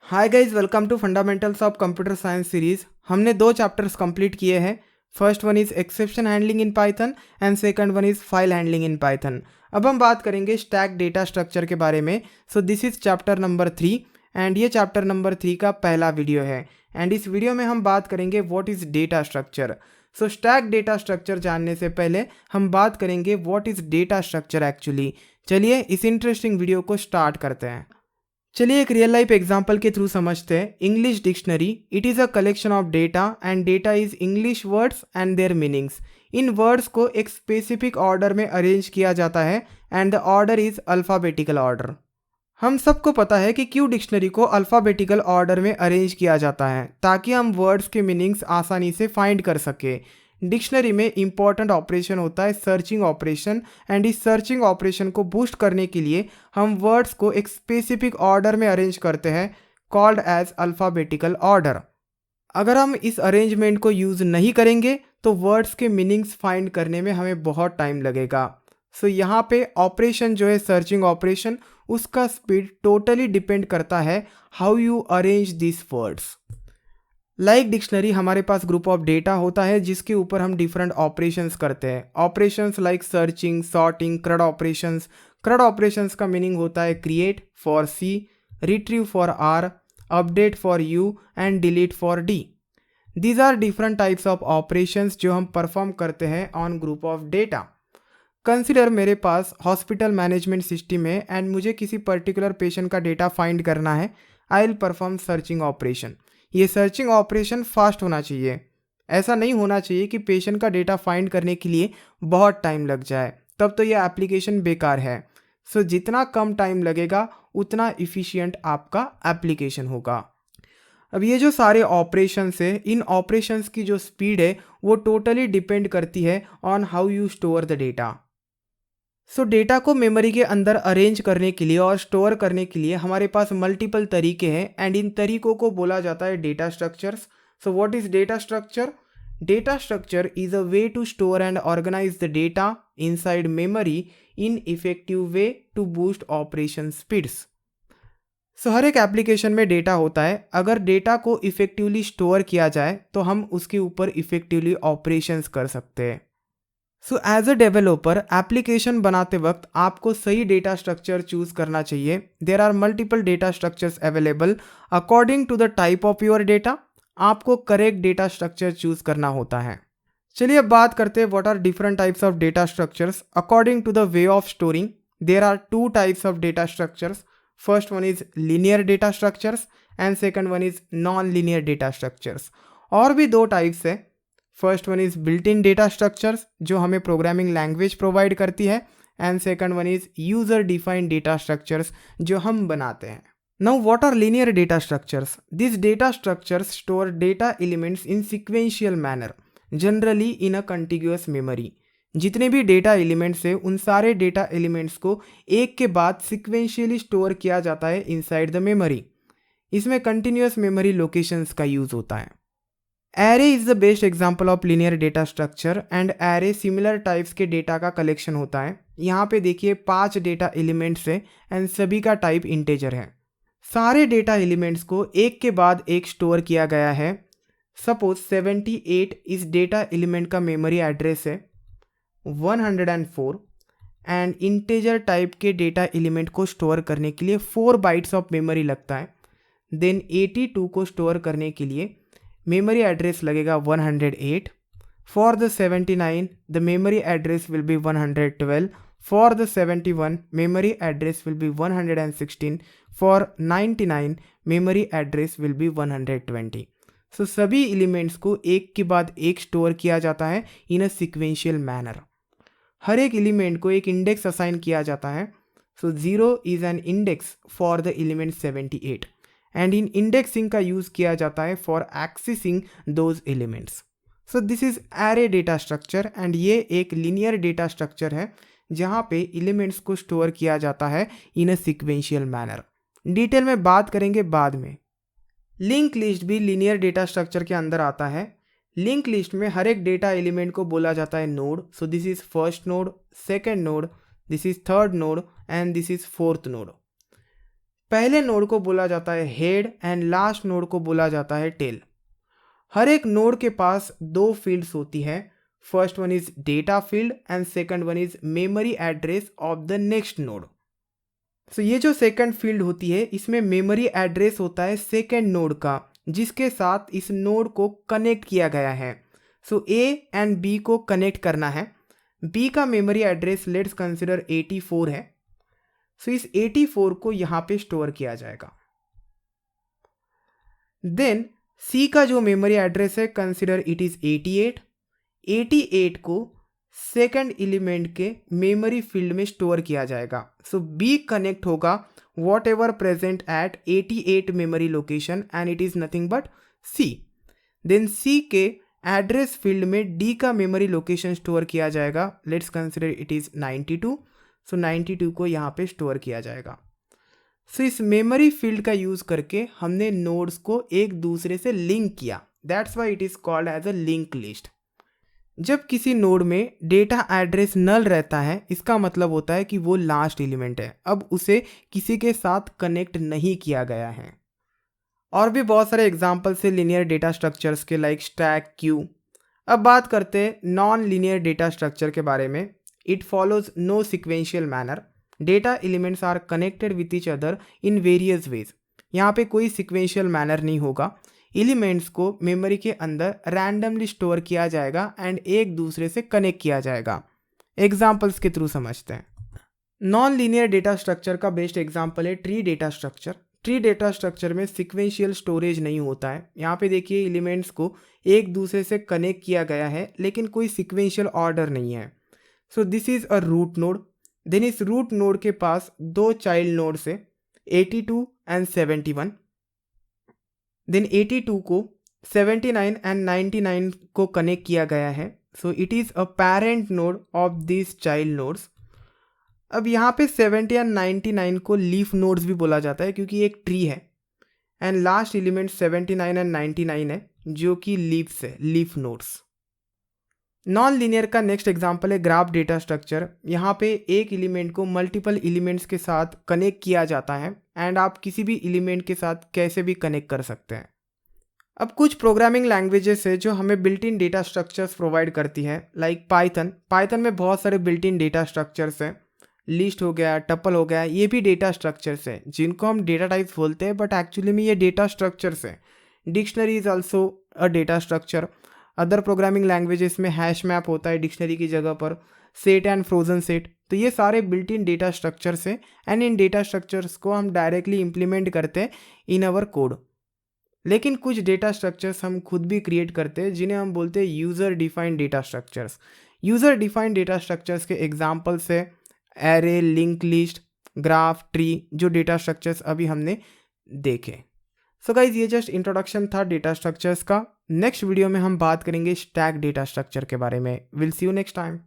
Hi guys, welcome to fundamentals of computer science series. हमने 2 chapters complete किए हैं। First one is exception handling in Python and second one is file handling in Python. अब हम बात करेंगे stack data structure के बारे में। सो this is chapter number 3 and ये चैप्टर नंबर 3 का पहला वीडियो है। एंड इस वीडियो में हम बात करेंगे what is data structure. So stack data structure जानने से पहले हम बात करेंगे what is data structure actually. चलिए इस इंटरेस्टिंग वीडियो को स्टार्ट करते हैं। चलिए एक रियल लाइफ एग्जांपल के थ्रू समझते हैं। English dictionary, it is a collection of data and data is English words and there meanings. In words को एक स्पेसिफिक ऑर्डर में अरेंज किया जाता है and the order is alphabetical order. हम सबको पता है कि क्यों डिक्शनरी को अल्फ़ाबेटिकल ऑर्डर में अरेंज किया जाता है, ताकि हम वर्ड्स के मीनिंग्स आसानी से फाइंड कर सके। डिक्शनरी में इंपॉर्टेंट ऑपरेशन होता है सर्चिंग ऑपरेशन, एंड इस सर्चिंग ऑपरेशन को बूस्ट करने के लिए हम वर्ड्स को एक स्पेसिफिक ऑर्डर में अरेंज करते हैं, कॉल्ड एज अल्फ़ाबेटिकल ऑर्डर। अगर हम इस अरेंजमेंट को यूज़ नहीं करेंगे तो वर्ड्स के मीनिंग्स फाइंड करने में हमें बहुत टाइम लगेगा। सो यहाँ पे ऑपरेशन जो है सर्चिंग ऑपरेशन, उसका स्पीड टोटली डिपेंड करता है how you arrange this words. Like dictionary, हमारे पास ग्रुप ऑफ डेटा होता है जिसके ऊपर हम डिफरेंट ऑपरेशंस करते हैं। Operations like searching, sorting, CRUD operations. CRUD operations का मीनिंग होता है create for C, retrieve for R, update for U and delete for D. These are different types of operations जो हम परफॉर्म करते हैं on group of data. Consider मेरे पास hospital management system है एंड मुझे किसी पर्टिकुलर पेशेंट का डेटा फाइंड करना है। I will perform searching operation. ये सर्चिंग ऑपरेशन फास्ट होना चाहिए। ऐसा नहीं होना चाहिए कि पेशेंट का डेटा फाइंड करने के लिए बहुत टाइम लग जाए, तब तो ये एप्लीकेशन बेकार है। सो जितना कम टाइम लगेगा उतना इफ़िशियंट आपका एप्लीकेशन होगा। अब ये जो सारे ऑपरेशंस है, इन ऑपरेशंस की जो स्पीड है वो टोटली डिपेंड करती है on how you store the data. So data को मेमोरी के अंदर अरेंज करने के लिए और स्टोर करने के लिए हमारे पास मल्टीपल तरीके हैं एंड इन तरीकों को बोला जाता है data structures. So what is data structure? Data structure is a way to store and organise the data inside memory in effective way to boost operation speeds. So हर एक application में data होता है। अगर डेटा को effectively store किया जाए तो हम उसके ऊपर इफेक्टिवली ऑपरेशंस कर सकते हैं। So as a developer application बनाते वक्त आपको सही डेटा स्ट्रक्चर चूज करना चाहिए। There are multiple data structures available according to the type of your data. आपको करेक्ट डेटा स्ट्रक्चर चूज करना होता है। चलिए अब बात करते हैं what are different types of data structures according to the way of storing. There are 2 types of data structures. First one is linear data structures and second one is non linear data structures. और भी 2 types है। First one is built in data structures जो हमें programming language provide करती है, and second one is user defined data structures जो हम बनाते हैं। Now what are linear data structures? This data structures store data elements in sequential manner, generally in a contiguous memory. जितने भी data elements है उन सारे डेटा एलिमेंट्स को एक के बाद सिक्वेंशियली स्टोर किया जाता है इनसाइड द मेमोरी। इसमें कंटिन्यूअस मेमोरी लोकेशंस का यूज होता है। Array is the best example of linear data structure and array similar types के डेटा का कलेक्शन होता है। यहाँ पे देखिए 5 डेटा एलिमेंट्स है एंड सभी का टाइप इंटेजर है। सारे डेटा एलिमेंट्स को एक के बाद एक स्टोर किया गया है। सपोज 78 इस डेटा एलिमेंट का मेमोरी एड्रेस है, 104 एंड इंटेजर टाइप के डेटा एलिमेंट को स्टोर करने के लिए 4 बाइट्स ऑफ मेमोरी लगता है। देन 82 को स्टोर करने के लिए मेमोरी एड्रेस लगेगा 108। For the 79 the memory address will be 112। For the 71 memory address will be 116। For 99 memory address will be 120। सो सभी एलिमेंट्स को एक के बाद एक स्टोर किया जाता है इन अ सिक्वेंशियल मैनर। हर एक एलिमेंट को एक इंडेक्स असाइन किया जाता है। सो 0 is an index for the element 78 and in indexing का यूज किया जाता है for accessing those elements. So this is array data structure and ये एक लीनियर डेटा स्ट्रक्चर है जहाँ पे एलिमेंट्स को स्टोर किया जाता है इन अ सिक्वेंशियल मैनर। डिटेल में बात करेंगे बाद में। लिंक लिस्ट भी लीनियर डेटा स्ट्रक्चर के अंदर आता है। लिंक लिस्ट में हर एक डेटा एलिमेंट को बोला जाता है node. So this is first node, second node, this is third node and this is fourth node. पहले नोड को बोला जाता है हेड एंड लास्ट नोड को बोला जाता है टेल। हर एक नोड के पास दो फील्ड्स होती है, first one is data field and second one is memory address of the next node. So ये जो सेकंड फील्ड होती है इसमें मेमोरी एड्रेस होता है सेकंड नोड का, जिसके साथ इस नोड को कनेक्ट किया गया है। सो ए एंड बी को कनेक्ट करना है। बी का मेमोरी एड्रेस लेट्स कंसिडर 84 है। सो इस 84 को यहाँ पे स्टोर किया जाएगा। देन सी का जो मेमोरी एड्रेस है कंसिडर इट इज 88। 88 को सेकंड एलिमेंट के मेमोरी फील्ड में स्टोर किया जाएगा। सो बी कनेक्ट होगा whatever present at 88 memory location and it is nothing but C. Then C के एड्रेस फील्ड में डी का मेमोरी लोकेशन स्टोर किया जाएगा। Let's consider it is 92। So 92 को यहाँ पे स्टोर किया जाएगा। सो इस मेमोरी फील्ड का यूज करके हमने नोड्स को एक दूसरे से लिंक किया। That's why it is called as a link list. जब किसी नोड में डेटा एड्रेस नल रहता है इसका मतलब होता है कि वो लास्ट एलिमेंट है, अब उसे किसी के साथ कनेक्ट नहीं किया गया है। और भी बहुत सारे एग्जाम्पल्स है लीनियर डेटा स्ट्रक्चर्स के, लाइक स्टैक, क्यू। अब बात करते हैं नॉन लीनियर डेटा स्ट्रक्चर के बारे में। It follows no sequential manner. Data elements are connected with each other in various ways. यहाँ पे कोई सिक्वेंशियल मैनर नहीं होगा। एलिमेंट्स को मेमोरी के अंदर रैंडमली स्टोर किया जाएगा एंड एक दूसरे से कनेक्ट किया जाएगा। एग्जाम्पल्स के थ्रू समझते हैं। नॉन लीनियर डेटा स्ट्रक्चर का बेस्ट एग्जाम्पल है tree data structure. Tree data structure में सिक्वेंशियल स्टोरेज नहीं होता है। यहाँ पे देखिए एलिमेंट्स को एक दूसरे से कनेक्ट किया गया है लेकिन कोई सिक्वेंशियल ऑर्डर नहीं है। So this is a root node. Then इस रूट नोड के पास दो चाइल्ड नोड्स है 82 एंड 71। देन 82 को 79 एंड 99 को कनेक्ट किया गया है। So it is a parent node of this child nodes. अब यहाँ पे 70 एंड 99 को लीफ नोड्स भी बोला जाता है क्योंकि एक ट्री है एंड लास्ट एलिमेंट 79 एंड 99 है जो कि लीव्स है, लीफ नोड्स। नॉन लीनियर का नेक्स्ट एग्जांपल है ग्राफ डेटा स्ट्रक्चर। यहाँ पे एक एलिमेंट को मल्टीपल एलिमेंट्स के साथ कनेक्ट किया जाता है एंड आप किसी भी एलिमेंट के साथ कैसे भी कनेक्ट कर सकते हैं। अब कुछ प्रोग्रामिंग लैंग्वेजेस है जो हमें built in data structures provide करती है, लाइक पाइथन। पाइथन में बहुत सारे बिल्ट इन डेटा स्ट्रक्चर्स हैं। लिस्ट हो गया, टपल हो गया, ये भी डेटा स्ट्रक्चर्स हैं जिनको हम डेटा टाइप्स बोलते हैं बट एक्चुअली में ये डेटा स्ट्रक्चर्स हैं। Dictionary is also a data structure. Other programming languages में हैश मैप होता है डिक्शनरी की जगह पर, सेट एंड फ्रोजन सेट। तो ये सारे बिल्ट इन डेटा स्ट्रक्चर्स हैं एंड इन डेटा स्ट्रक्चर्स को हम डायरेक्टली इम्प्लीमेंट करते हैं इन आवर कोड। लेकिन कुछ डेटा स्ट्रक्चर्स हम खुद भी क्रिएट करते हैं जिन्हें हम बोलते हैं user defined data structures. User defined data structures के एग्जाम्पल्स है array, link list, graph, tree, जो डेटा स्ट्रक्चर्स अभी हमने देखे। सो गाइज ये जस्ट इंट्रोडक्शन था डेटा स्ट्रक्चर्स का। नेक्स्ट वीडियो में हम बात करेंगे स्टैक डेटा स्ट्रक्चर के बारे में। Will see you next time.